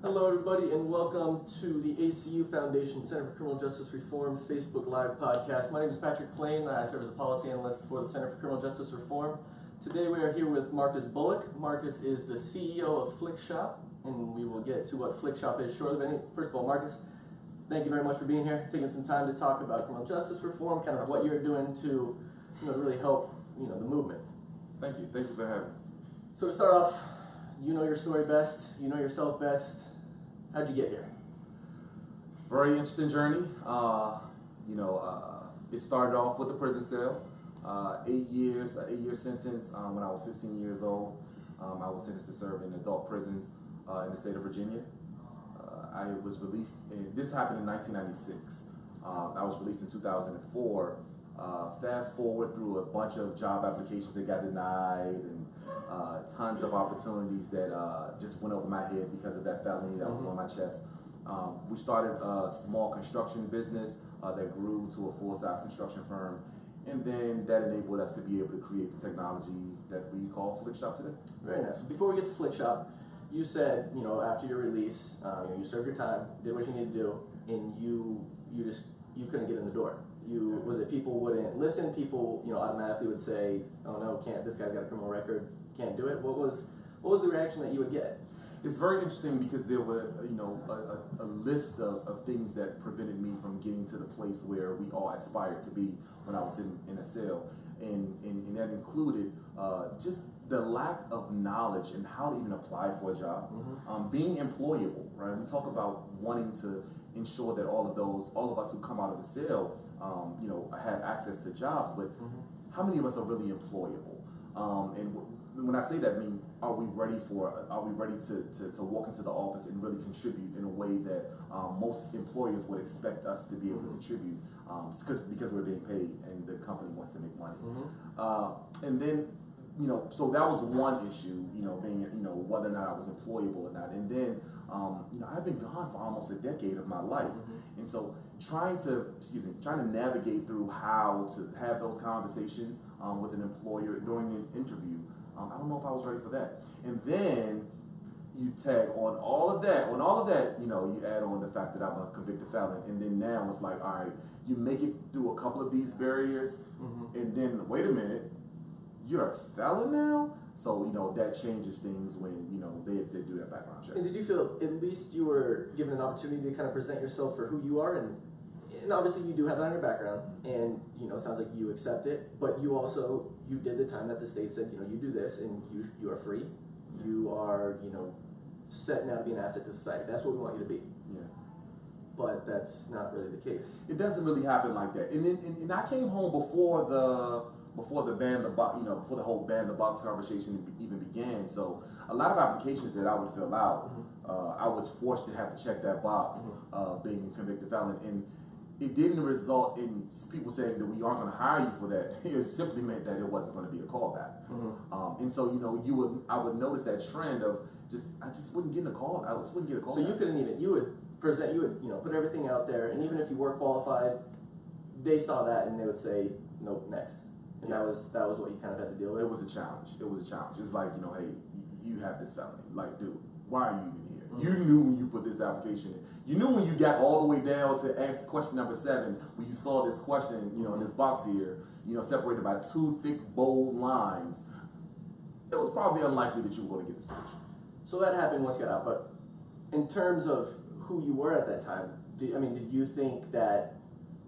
Hello everybody and welcome to the ACU Foundation Center for Criminal Justice Reform Facebook Live podcast. My name is Patrick Plain. I serve as a policy analyst for the Center for Criminal Justice Reform. Today we are here with Marcus Bullock. Marcus is the CEO of Flikshop, and we will get to what Flikshop is shortly. But first of all, Marcus, thank you very much for being here, taking some time to talk about criminal justice reform, kind of what you're doing to really help the movement. Thank you for having us. So to start off, you know your story best, you know yourself best. How'd you get here? Very interesting journey. It started off with a prison cell. 8 years, an 8-year sentence when I was 15 years old. I was sentenced to serve in adult prisons in the state of Virginia. I was released, this happened in 1996. I was released in 2004. Fast forward through a bunch of job applications that got denied and tons of opportunities that just went over my head because of that felony that was on my chest. We started a small construction business that grew to a full-size construction firm, and then that enabled us to be able to create the technology that we call Flikshop today. Very nice. So before we get to Flikshop, you said after your release, you served your time, did what you needed to do, and you couldn't get in the door. Was it people wouldn't listen? People automatically would say, "Oh no, can't. This guy's got a criminal record. Can't do it." What was the reaction that you would get? It's very interesting because there were a list of things that prevented me from getting to the place where we all aspired to be when I was in a cell, and that included just the lack of knowledge and how to even apply for a job, being employable. Right? We talk about wanting to ensure that all of us who come out of the cell, have access to jobs, but how many of us are really employable? And when I say that, I mean, are we ready to walk into the office and really contribute in a way that most employers would expect us to be able to contribute, because we're being paid and the company wants to make money. And then, so that was one issue, being, whether or not I was employable or not. And then, I've been gone for almost a decade of my life. And so trying to navigate through how to have those conversations with an employer during an interview, I don't know if I was ready for that. And then you tag on all of that, you add on the fact that I'm a convicted felon, and then now it's like, all right, you make it through a couple of these barriers, and then wait a minute, you're a felon now? So, that changes things when, they do that background check. And did you feel at least you were given an opportunity to kind of present yourself for who you are? And obviously you do have that on your background, and, it sounds like you accept it, but you did the time that the state said, you do this and you are free. You are, set now to be an asset to society. That's what we want you to be. Yeah. But that's not really the case. It doesn't really happen like that. And I came home before before the whole ban the box conversation even began. So a lot of applications that I would fill out, I was forced to have to check that box of being a convicted felon, and it didn't result in people saying that we aren't going to hire you for that. It simply meant that it wasn't going to be a callback. And so I would notice that trend of I just wouldn't get a call. I just wouldn't get a call. So you couldn't even you would put everything out there, and even if you were qualified, they saw that and they would say nope, next. And yes. that was what you kind of had to deal with. It was a challenge. It's like, hey, you have this felony. Like, dude, why are you even here? You knew when you put this application in. You knew when you got all the way down to ask question number 7, when you saw this question, in this box here, separated by 2 thick, bold lines. It was probably unlikely that you were going to get this position. So that happened once you got out. But in terms of who you were at that time, did you think that?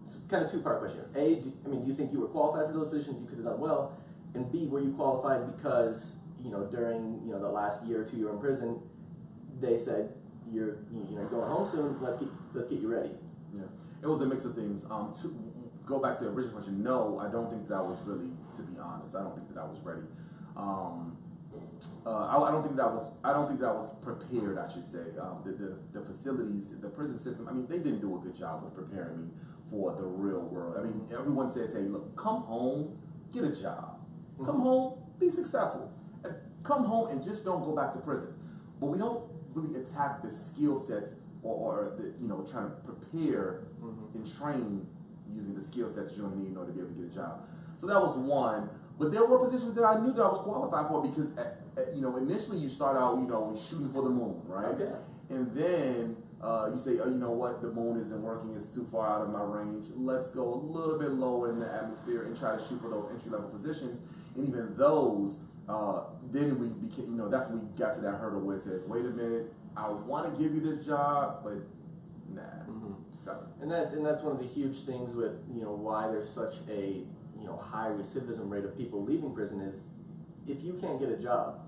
It's kind of two-part question. A, do you think you were qualified for those positions? You could have done well. And B, were you qualified because during the last year or 2 you were in prison, they said you're going home soon. Let's get you ready. Yeah, it was a mix of things. To go back to the original question, no, I don't think that I was really, to be honest, I don't think that I was ready. I don't think that I was prepared, I should say. The facilities, the prison system, they didn't do a good job of preparing me for the real world. Everyone says, hey, look, come home, get a job. Come home, be successful. Come home and just don't go back to prison. But we don't really attack the skill sets or trying to prepare and train using the skill sets you're going to need in order to be able to get a job. So that was one. But there were positions that I knew that I was qualified for because, initially you start out, shooting for the moon, right? Okay. and then you say, oh, you know what, the moon isn't working, it's too far out of my range. Let's go a little bit lower in the atmosphere and try to shoot for those entry-level positions. And even those, then we became, that's when we got to that hurdle where it says, wait a minute, I want to give you this job, but nah. And that's one of the huge things with why there's such a high recidivism rate of people leaving prison is if you can't get a job,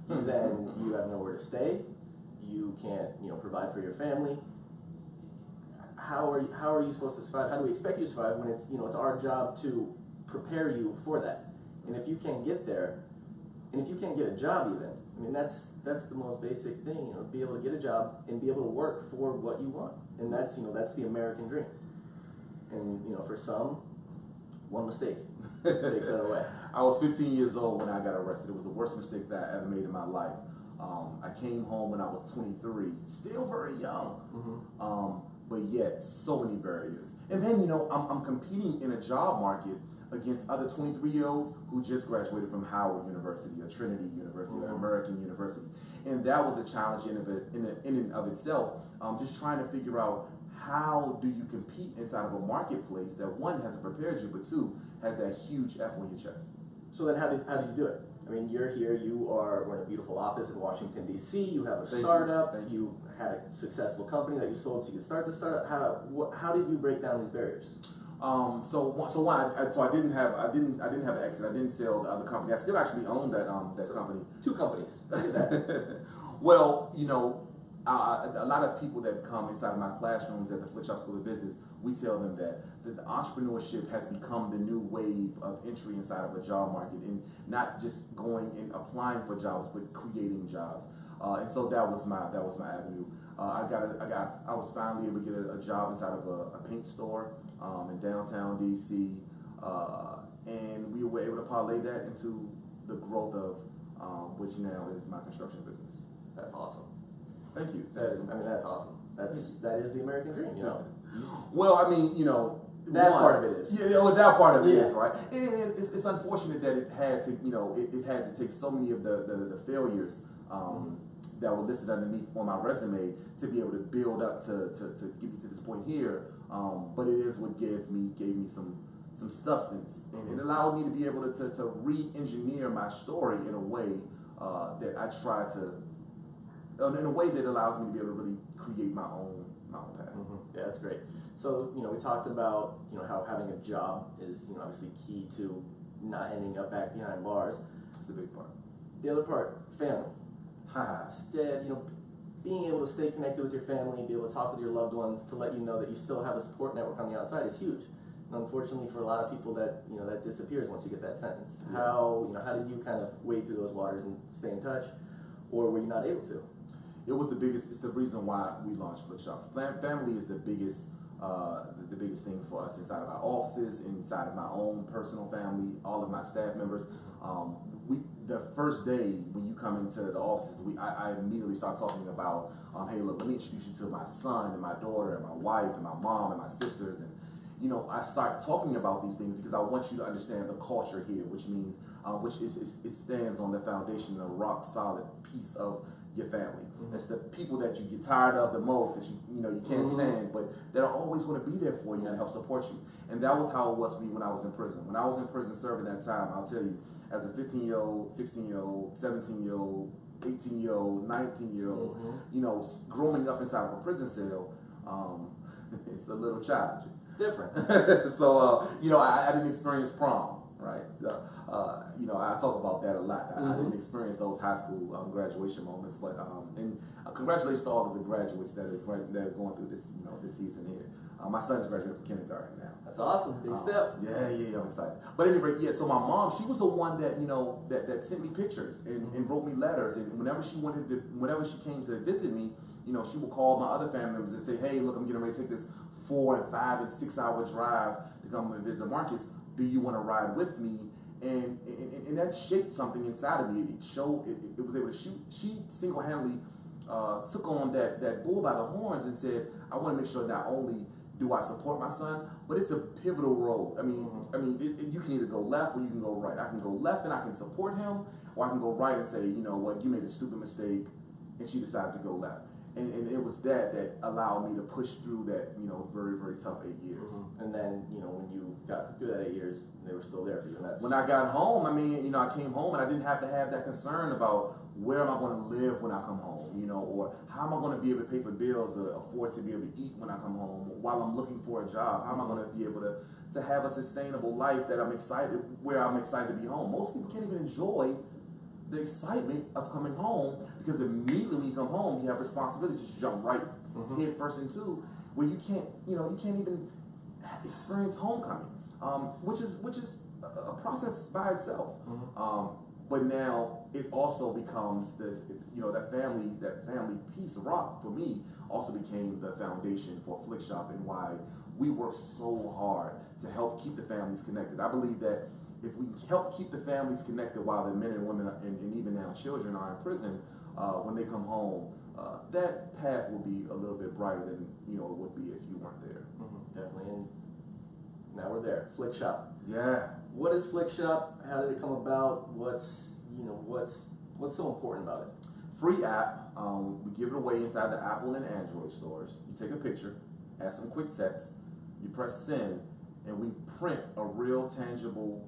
then you have nowhere to stay. You can't provide for your family. How are you supposed to survive? How do we expect you to survive when it's our job to prepare you for that? And if you can't get there, and if you can't get a job even, I mean that's the most basic thing, be able to get a job and be able to work for what you want. And that's the American dream. And for some, one mistake takes that away. I was 15 years old when I got arrested. It was the worst mistake that I ever made in my life. I came home when I was 23, still very young, but yet so many barriers. And then I'm competing in a job market against other 23-year-olds who just graduated from Howard University or Trinity University or American University. And that was a challenge in and of itself, just trying to figure out how do you compete inside of a marketplace that one, hasn't prepared you, but two, has that huge F on your chest. So then how do you do it? I mean, you're here, we're in a beautiful office in Washington, D.C., you have a startup, you had a successful company that you sold so you could start the startup. How did you break down these barriers? So I didn't have an exit. I didn't sell the other company. I still actually own that company. Two companies. Look at that. Well, a lot of people that come inside of my classrooms at the Flikshop School of Business, we tell them that the entrepreneurship has become the new wave of entry inside of a job market, and not just going and applying for jobs, but creating jobs. And so that was my avenue. I was finally able to get a job inside of a paint store in downtown DC, and we were able to parlay that into the growth of which now is my construction business. That's awesome. Thank you. That's awesome. That is the American dream, Well, I mean, that part of it is. Yeah, well, that part of it is, right? And it's unfortunate that it had to, it had to take so many of the failures that were listed underneath on my resume to be able to build up to get me to this point here. But it is what gave me some substance, and it allowed me to be able to re-engineer my story in a way that I try to. In a way that allows me to be able to really create my own path. Yeah, that's great. So, we talked about, how having a job is, obviously key to not ending up back behind bars. It's a big part. The other part, family. Being able to stay connected with your family, be able to talk with your loved ones, to let you know that you still have a support network on the outside is huge. And unfortunately, for a lot of people, that that disappears once you get that sentence. Yeah. How did you kind of wade through those waters and stay in touch, or were you not able to? It was it's the reason why we launched Flikshop. Family is the biggest thing for us inside of our offices, inside of my own personal family, all of my staff members. The first day when you come into the offices, I immediately start talking about, hey, look, let me introduce you to my son and my daughter and my wife and my mom and my sisters. And I start talking about these things because I want you to understand the culture here, which means, it stands on the foundation of a rock solid piece of your family. It's the people that you get tired of the most, that you can't stand, but that are always going to be there for you and help support you. And that was how it was for me when I was in prison. When I was in prison serving that time, I'll tell you, as a 15-year-old, 16-year-old, 17-year-old, 18-year-old, 19-year-old, growing up inside of a prison cell, it's a little challenging. It's different. So, I didn't experience prom, right? I talk about that a lot. I didn't experience those high school graduation moments, but and congratulations to all of the graduates that are going through this season here. My son's graduating from kindergarten now. That's awesome. Big step. Yeah, I'm excited. But anyway, so my mom, she was the one that that sent me pictures and wrote me letters, and whenever she came to visit me, she would call my other family members and say, hey, look, I'm getting ready to take this 4 and 5 and 6 hour drive to come and visit Marcus. Do you want to ride with me? And that shaped something inside of me. It was able to shoot. She single-handedly took on that bull by the horns and said, I want to make sure not only do I support my son, but it's a pivotal role. I mean, you can either go left or you can go right. I can go left and I can support him, or I can go right and say, you know what, you made a stupid mistake, and she decided to go left. And it was that allowed me to push through that, very, very tough 8 years. And then, when you got through that 8 years, they were still there for you. And that's when I got home, I came home and I didn't have to have that concern about where am I going to live when I come home, or how am I going to be able to pay for bills or afford to be able to eat when I come home while I'm looking for a job. How am I going to be able to have a sustainable life where I'm excited to be home. Most people can't even enjoy the excitement of coming home because immediately when you come home, you have responsibilities. You jump right head first into where you can't even experience homecoming, which is a process by itself. But now it also becomes that family piece. Rock for me also became the foundation for Flikshop and why we work so hard to help keep the families connected. I believe that if we help keep the families connected while the men and women and even now children are in prison, when they come home, that path will be a little bit brighter than it would be if you weren't there. Definitely. And now we're there. Flikshop. Yeah. What is Flikshop? How did it come about? What's so important about it? Free app. We give it away inside the Apple and Android stores. You take a picture, add some quick text, you press send, and we print a real tangible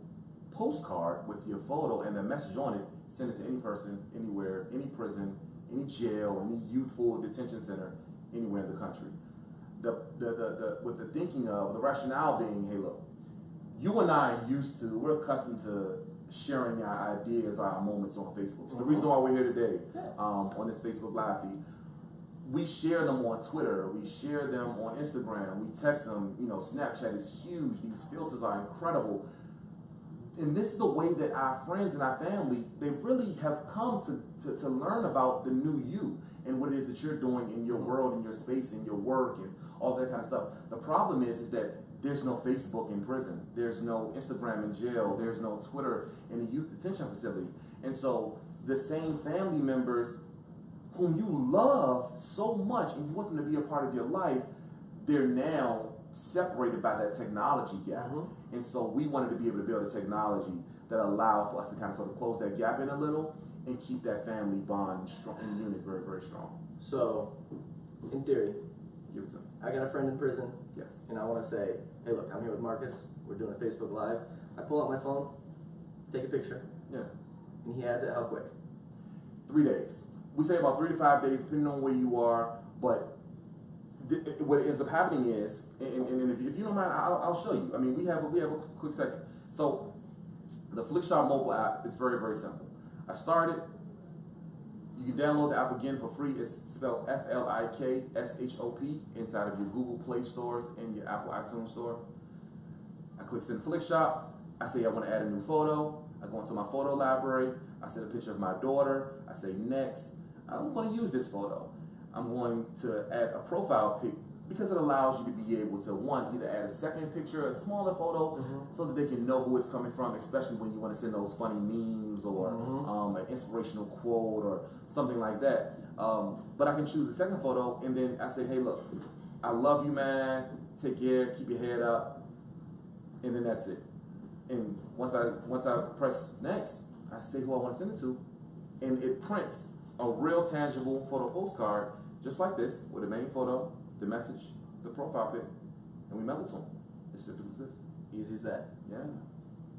postcard with your photo and the message on it. Send it to any person, anywhere, any prison, any jail, any youthful detention center, anywhere in the country. With the thinking of the rationale being, hey, look, you and I we're accustomed to sharing our ideas, our moments on Facebook. It's the reason why we're here today on this Facebook Live feed. We share them on Twitter. We share them on Instagram. We text them. Snapchat is huge. These filters are incredible. And this is the way that our friends and our family, they really have come to learn about the new you and what it is that you're doing in your world, in your space, in your work, and all that kind of stuff. The problem is that there's no Facebook in prison. There's no Instagram in jail. There's no Twitter in a youth detention facility. And so the same family members whom you love so much and you want them to be a part of your life, they're now separated by that technology gap. And so we wanted to be able to build a technology that allowed for us to kind of sort of close that gap in a little and keep that family bond strong and unit very, very strong. So, in theory, Give it to me. I got a friend in prison. Yes. And I want to say, hey, look, I'm here with Marcus. We're doing a Facebook Live. I pull out my phone, take a picture. Yeah. And he has it how quick? 3 days. We say about 3 to 5 days, depending on where you are. But what ends up happening is, and if you don't mind, I'll show you. I mean, we have a quick second. So the Flikshop mobile app is very, very simple. I started. You can download the app again for free. It's spelled Flikshop inside of your Google Play stores and your Apple iTunes store. I click send Flikshop. I say I want to add a new photo. I go into my photo library. I send a picture of my daughter. I say next. I'm going to use this photo. I'm going to add a profile pic because it allows you to be able to, one, either add a second picture, a smaller photo, so that they can know who it's coming from, especially when you want to send those funny memes or an inspirational quote or something like that. But I can choose a second photo, and then I say, hey, look, I love you, man. Take care. Keep your head up. And then that's it. And once I press next, I say who I want to send it to, and it prints a real tangible photo postcard just like this with the main photo, the message, the profile pic, and we mail it to them. As simple as this. Easy as that. Yeah.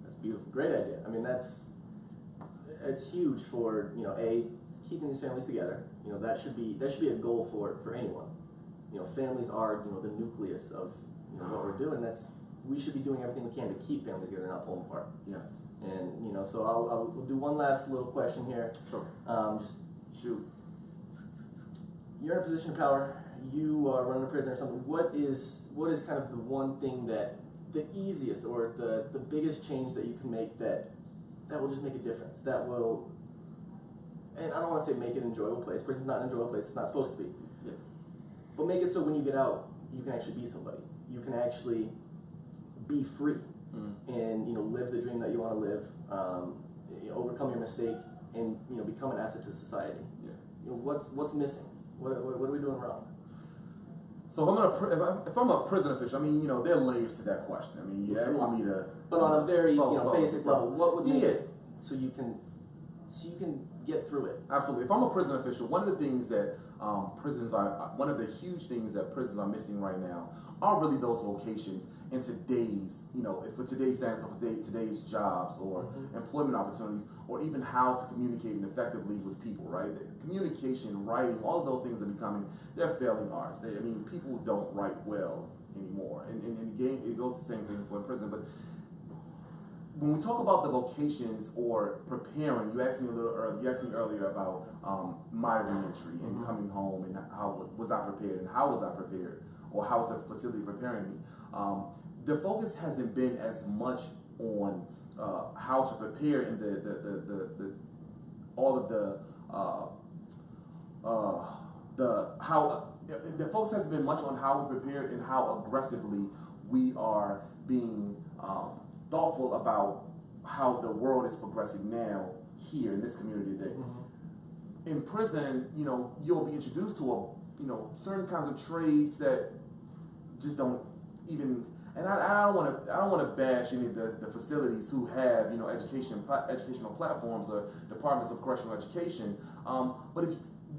That's beautiful. Great idea. I mean, it's huge for, keeping these families together. That should be a goal for anyone. Families are, the nucleus of what we're doing. We should be doing everything we can to keep families together, not pull them apart. Yes. And so I'll do one last little question here. Sure. Just shoot. You're in a position of power. You are running a prison or something. What is kind of the one thing that the easiest or the biggest change that you can make that will just make a difference? That will, and I don't want to say make it an enjoyable place. Prison's not an enjoyable place. It's not supposed to be. Yeah. But make it so when you get out, you can actually be somebody. You can actually be free and live the dream that you want to live. Overcome your mistake and become an asset to society. Yeah. What's missing? What are we doing wrong? So if I'm a prison official, I mean, there are layers to that question. I mean, you're asking me to. But on a very basic level, what would make Yeah. it so you can get through it. Absolutely. If I'm a prison official, one of the things that one of the huge things that prisons are missing right now are really those vocations in today's, for today's standards, for today's jobs or employment opportunities, or even how to communicate effectively with people, right? Communication, writing, all of those things they're failing arts. People don't write well anymore. And again, it goes the same thing for in prison, but when we talk about the vocations or preparing, you asked me earlier about my reentry and coming home and how was I prepared and how was I prepared, or how was the facility preparing me. The focus hasn't been as much on how to prepare in the focus hasn't been much on how we prepared and how aggressively we are being thoughtful about how the world is progressing now here in this community today. In prison, you'll be introduced to certain kinds of trades that just don't even. And I don't want to bash any of the facilities who have educational platforms or departments of correctional education. But if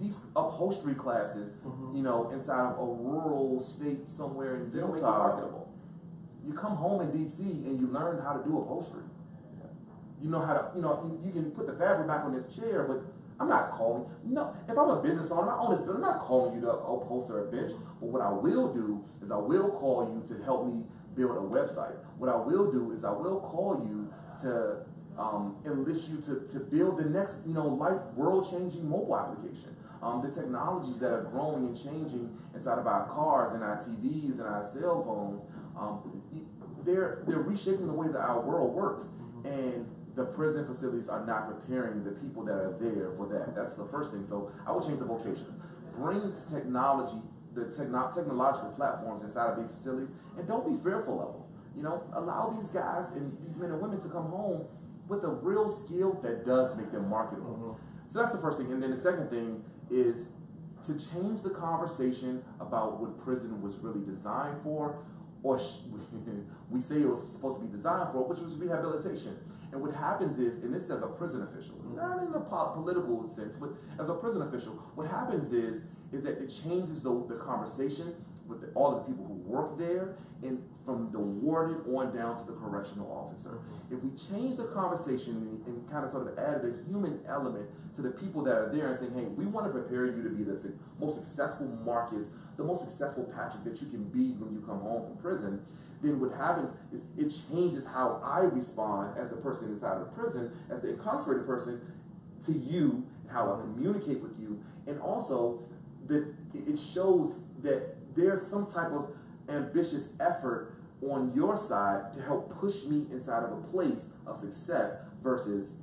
these upholstery classes, inside of a rural state somewhere in Utah, you come home in DC and you learn how to do upholstery. You know how to, you can put the fabric back on this chair, but I'm not calling. No, if I'm a business owner, I own this building, I'm not calling you to upholster a bench. But what I will do is I will call you to help me build a website. What I will do is I will call you to enlist you to build the next, world-changing mobile application. The technologies that are growing and changing inside of our cars and our TVs and our cell phones, they're reshaping the way that our world works. And the prison facilities are not preparing the people that are there for that. That's the first thing. So I would change the vocations. Bring technology, the technological platforms inside of these facilities, and don't be fearful of them. Allow these guys and these men and women to come home with a real skill that does make them marketable. So that's the first thing. And then the second thing is to change the conversation about what prison was really designed for, or we say it was supposed to be designed for, which was rehabilitation. And what happens is, and this as a prison official, not in a political sense, but as a prison official, what happens is that it changes the conversation with all of the people who work there, and from the warden on down to the correctional officer. If we change the conversation and kind of sort of added a human element to the people that are there and saying, hey, we want to prepare you to be the most successful Marcus, the most successful Patrick that you can be when you come home from prison, then what happens is it changes how I respond as the person inside of the prison, as the incarcerated person, to you, how I communicate with you, and also that it shows that there's some type of ambitious effort on your side to help push me inside of a place of success versus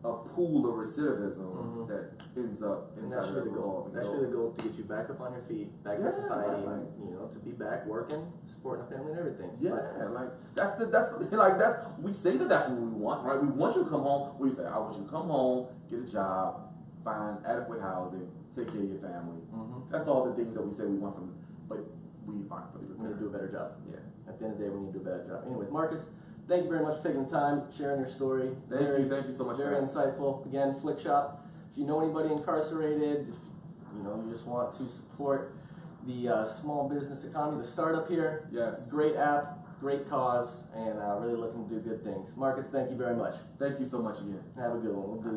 a pool of recidivism that ends up inside of the goal. That's really the goal, to get you back up on your feet, back in society, to be back working, supporting a family and everything. We say that's what we want, right? We want you to come home. We say, I want you to come home, get a job, find adequate housing, take care of your family. That's all the things that we say we want from, but we aren't really prepared. We need to do a better job. Yeah. At the end of the day, we need to do a better job. Anyways, Marcus, thank you very much for taking the time, sharing your story. Thank you so much. Very insightful. Again, Flikshop. If you know anybody incarcerated, if you just want to support the small business economy, the startup here. Yes. Great app, great cause, and really looking to do good things. Marcus, thank you very much. Thank you so much again. Have a good one. We'll do